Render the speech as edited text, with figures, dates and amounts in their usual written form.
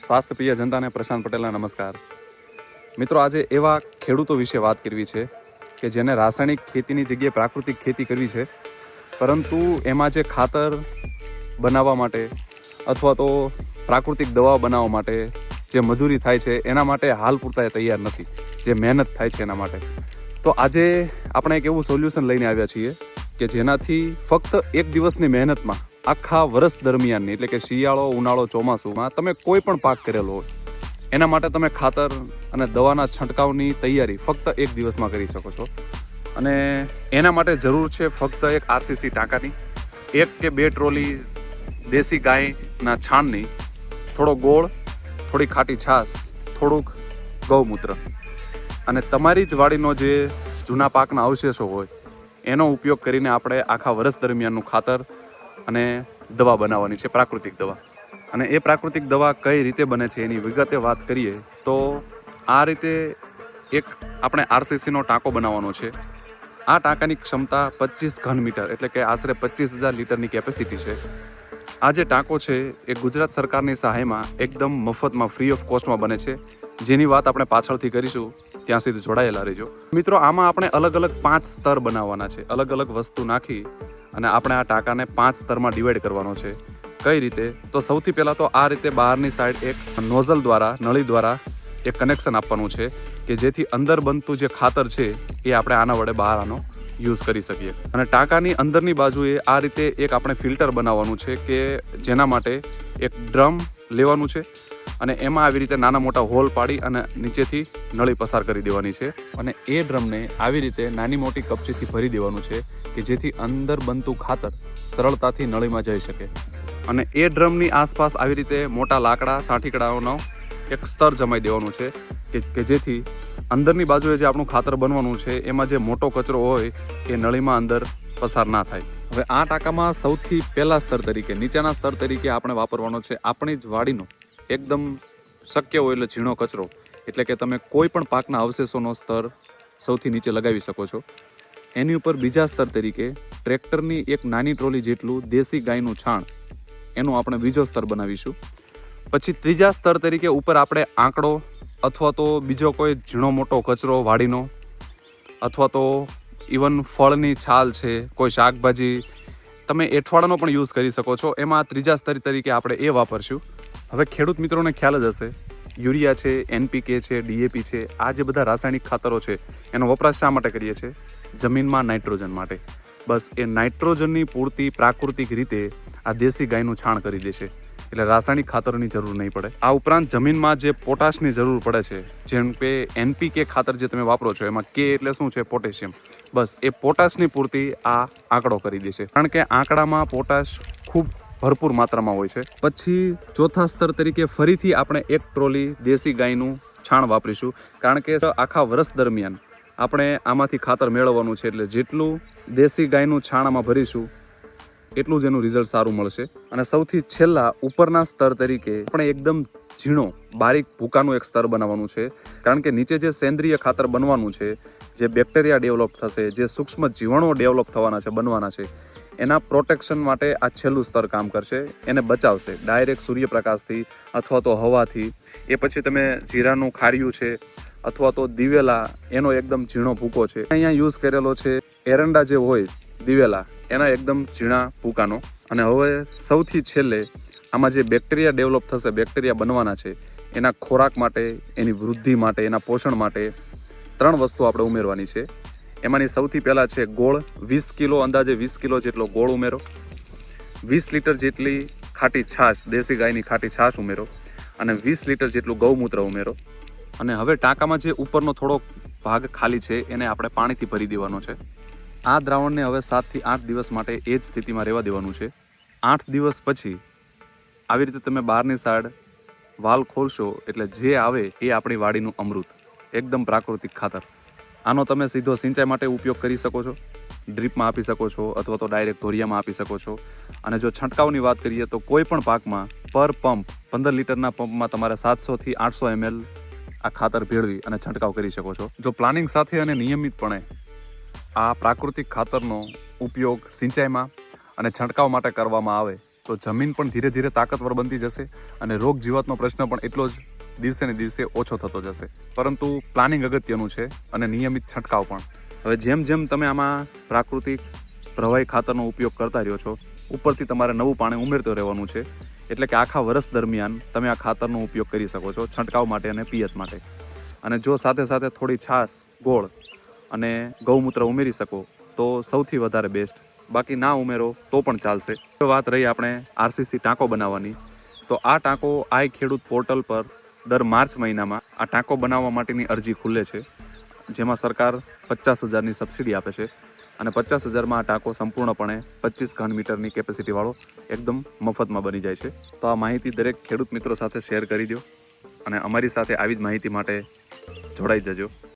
સ્વાસ્થ્ય પ્રિય જનતાને પ્રશાંત પટેલના નમસ્કાર. મિત્રો, આજે એવા ખેડૂતો વિશે વાત કરવી છે કે જેને રાસાયણિક ખેતીની જગ્યાએ પ્રાકૃતિક ખેતી કરવી છે, પરંતુ એમાં જે ખાતર બનાવવા માટે અથવા તો પ્રાકૃતિક દવા બનાવવા માટે જે મજૂરી થાય છે એના માટે હાલ પૂરતા તૈયાર નથી, જે મહેનત થાય છે એના માટે. તો આજે આપણે એક એવું સોલ્યુશન લઈને આવ્યા છીએ કે જેનાથી ફક્ત એક દિવસની મહેનતમાં આખા વર્ષ દરમિયાનની, એટલે કે શિયાળો, ઉનાળો, ચોમાસુમાં તમે કોઈ પણ પાક કરેલો હોય એના માટે તમે ખાતર અને દવાના છંટકાવની તૈયારી ફક્ત એક દિવસમાં કરી શકો છો. અને એના માટે જરૂર છે ફક્ત એક આરસીસી ટાંકાની, 1 કે 2 ટ્રોલી દેશી ગાયના છાણની, થોડો ગોળ, થોડી ખાટી છાશ, થોડુંક ગૌમૂત્ર અને તમારી જ વાડીનો જે જૂના પાકના અવશેષો હોય એનો ઉપયોગ કરીને આપણે આખા વર્ષ દરમિયાનનું ખાતર અને દવા બનાવવાની છે, પ્રાકૃતિક દવા. અને એ પ્રાકૃતિક દવા કઈ રીતે બને છે એની વિગતે વાત કરીએ તો આ રીતે એક આપણે આરસીસીનો ટાંકો બનાવવાનો છે. આ ટાંકાની ક્ષમતા 25 ઘન મીટર, એટલે કે આશરે 25,000 લીટરની કેપેસિટી છે. આ જે ટાંકો છે એ ગુજરાત સરકારની સહાયમાં એકદમ મફતમાં, ફ્રી ઓફ કોસ્ટમાં બને છે, જેની વાત આપણે પાછળથી કરીશું. ત્યાં સુધી જોડાયેલા રહેજો. મિત્રો, આમાં આપણે અલગ અલગ 5 સ્તર બનાવવાના છે. અલગ અલગ વસ્તુ નાખી અને આપણે આ ટાંકાને 5 સ્તરમાં ડિવાઈડ કરવાનો છે. કઈ રીતે? તો સૌથી પહેલાં તો આ રીતે બહારની સાઈડ એક નોઝલ દ્વારા, નળી દ્વારા એક કનેક્શન આપવાનું છે કે જેથી અંદર બનતું જે ખાતર છે એ આપણે આના વડે બહાર આનો યુઝ કરી શકીએ. અને ટાંકાની અંદરની બાજુએ આ રીતે એક આપણે ફિલ્ટર બનાવવાનું છે કે જેના માટે એક ડ્રમ લેવાનું છે અને એમાં આવી રીતે નાના મોટા હોલ પાડી અને નીચેથી નળી પસાર કરી દેવાની છે. અને એ ડ્રમને આવી રીતે નાની મોટી કપચીથી ભરી દેવાનું છે કે જેથી અંદર બનતું ખાતર સરળતાથી નળીમાં જઈ શકે. અને એ ડ્રમની આસપાસ આવી રીતે મોટા લાકડા, સાંઠીકડાઓનો એક સ્તર જમાઈ દેવાનું છે કે જેથી અંદરની બાજુએ જે આપણું ખાતર બનવાનું છે એમાં જે મોટો કચરો હોય એ નળીમાં અંદર પસાર ના થાય. હવે આ ટાંકામાં સૌથી પહેલા સ્તર તરીકે, નીચેના સ્તર તરીકે આપણે વાપરવાનો છે આપણી જ વાડીનો એકદમ શક્ય હોય એટલે ઝીણો કચરો, એટલે કે તમે કોઈ પણ પાકના અવશેષોનો સ્તર સૌથી નીચે લગાવી શકો છો. એની ઉપર બીજા સ્તર તરીકે ટ્રેક્ટરની એક નાની ટ્રોલી જેટલું દેશી ગાયનું છાણ, એનું આપણે બીજો સ્તર બનાવીશું. પછી ત્રીજા સ્તર તરીકે ઉપર આપણે આંકડો અથવા તો બીજો કોઈ ઝીણો મોટો કચરો વાડીનો, અથવા તો ઇવન ફળની છાલ છે, કોઈ શાકભાજી, તમે એઠવાડાનો પણ યુઝ કરી શકો છો. એમાં ત્રીજા સ્તર તરીકે આપણે એ વાપરશું. હવે ખેડૂત મિત્રોને ખ્યાલ જ હશે, યુરિયા છે, એનપીકે છે, ડીએપી છે, આ જે બધા રાસાયણિક ખાતરો છે એનો વપરાશ શા માટે કરીએ છીએ? જમીનમાં નાઇટ્રોજન માટે. બસ એ નાઇટ્રોજનની પૂર્તિ પ્રાકૃતિક રીતે આ દેશી ગાયનું છાણ કરી દે છે, એટલે રાસાયણિક ખાતરોની જરૂર નહીં પડે. આ ઉપરાંત જમીનમાં જે પોટાશની જરૂર પડે છે, જેમ કે એનપીકે ખાતર જે તમે વાપરો છો એમાં કે એટલે શું છે? પોટેશિયમ. બસ એ પોટાશની પૂર્તિ આ આંકડો કરી દે છે, કારણ કે આંકડામાં પોટાશ ખૂબ ભરપૂર માત્રામાં હોય છે. પછી ચોથા સ્તર તરીકે ફરીથી આપણે 1 ટ્રોલી દેશી ગાયનું છાણ વાપરીશું, કારણ કે આખા વર્ષ દરમિયાન આપણે આમાંથી ખાતર મેળવવાનું છે, એટલે જેટલું દેશી ગાયનું છાણ આમાં ભરીશું એટલું જ એનું રિઝલ્ટ સારું મળશે. અને સૌથી છેલ્લા ઉપરના સ્તર તરીકે આપણે એકદમ ઝીણો બારીક ભૂકાનું એક સ્તર બનાવવાનું છે, કારણ કે નીચે જે સેન્દ્રિય ખાતર બનવાનું છે, જે બેક્ટેરિયા ડેવલપ થશે, જે સૂક્ષ્મ જીવાણુઓ ડેવલપ થવાના છે, બનવાના છે, એના પ્રોટેક્શન માટે આ છેલ્લું સ્તર કામ કરશે, એને બચાવશે ડાયરેક્ટ સૂર્યપ્રકાશથી અથવા તો હવાથી. એ પછી તમે જીરાનું ખાર્યું છે અથવા તો દિવેલા, એનો એકદમ ઝીણો ભૂકો છે. અહીંયા યુઝ કરેલો છે એરંડા જે હોય દિવેલા, એના એકદમ ઝીણા ભૂકાનો. અને હવે સૌથી છેલ્લે આમાં જે બેક્ટેરિયા ડેવલપ થશે, બેક્ટેરિયા બનવાના છે, એના ખોરાક માટે, એની વૃદ્ધિ માટે, એના પોષણ માટે 3 વસ્તુ આપણે ઉમેરવાની છે. એમાંની સૌથી પહેલાં છે ગોળ. 20 કિલો, અંદાજે 20 કિલો જેટલો ગોળ ઉમેરો. 20 લીટર જેટલી ખાટી છાશ, દેશી ગાયની ખાટી છાશ ઉમેરો. અને 20 લીટર જેટલું ગૌમૂત્ર ઉમેરો. અને હવે ટાંકામાં જે ઉપરનો થોડો ભાગ ખાલી છે એને આપણે પાણીથી ભરી દેવાનો છે. આ દ્રાવણને હવે 7 થી 8 દિવસ માટે એ જ સ્થિતિમાં રહેવા દેવાનું છે. 8 દિવસ પછી આવી રીતે તમે બહારની સાઈડ વાલ ખોલશો એટલે જે આવે એ આપણી વાડીનું અમૃત, એકદમ પ્રાકૃતિક ખાતર. આનો તમે સીધો સિંચાઈ માટે ઉપયોગ કરી શકો છો, ડ્રીપમાં આપી શકો છો, અથવા તો ડાયરેક્ટ ધોરિયામાં આપી શકો છો. અને જો છંટકાવની વાત કરીએ તો કોઈ પણ પાકમાં પર પંપ 15 લીટરના પંપમાં તમારે 700 થી 800 ml આ ખાતર ભેળવી અને છંટકાવ કરી શકો છો. જો પ્લાનિંગ સાથે અને નિયમિતપણે આ પ્રાકૃતિક ખાતરનો ઉપયોગ સિંચાઈમાં અને છંટકાવ માટે કરવામાં આવે તો જમીન પણ ધીરે ધીરે તાકતવર બનતી જશે અને રોગ જીવાતનો પ્રશ્ન પણ એટલો જ દિવસે ને દિવસે ઓછો થતો જશે. પરંતુ પ્લાનિંગ અગત્યનું છે અને નિયમિત છંટકાવ પણ. હવે જેમ જેમ તમે આમાં પ્રાકૃતિક પ્રવાહી ખાતરનો ઉપયોગ કરતા રહ્યો છો, ઉપરથી તમારે નવું પાણી ઉમેરતું રહેવાનું છે. એટલે કે આખા વર્ષ દરમિયાન તમે આ ખાતરનો ઉપયોગ કરી શકો છો છંટકાવ માટે અને પિયત માટે. અને જો સાથે સાથે થોડી છાશ, ગોળ અને ગૌમૂત્ર ઉમેરી શકો તો સૌથી વધારે બેસ્ટ. બાકી ના ઉમેરો તો પણ ચાલશે. વાત રહી આપણે આરસીસી ટાંકો બનાવવાની, તો આ ટાંકો આઈ ખેડૂત પોર્ટલ પર દર માર્ચ મહિનામાં આ ટાંકો બનાવવા માટેની અરજી ખુલે છે, જેમાં સરકાર 50,000ની સબસિડી આપે છે અને 50,000માં આ ટાંકો સંપૂર્ણપણે 25 ઘન મીટરની કેપેસિટીવાળો એકદમ મફતમાં બની જાય છે. તો આ માહિતી દરેક ખેડૂત મિત્રો સાથે શેર કરી દો અને અમારી સાથે આવી જ માહિતી માટે જોડાઈ જજો.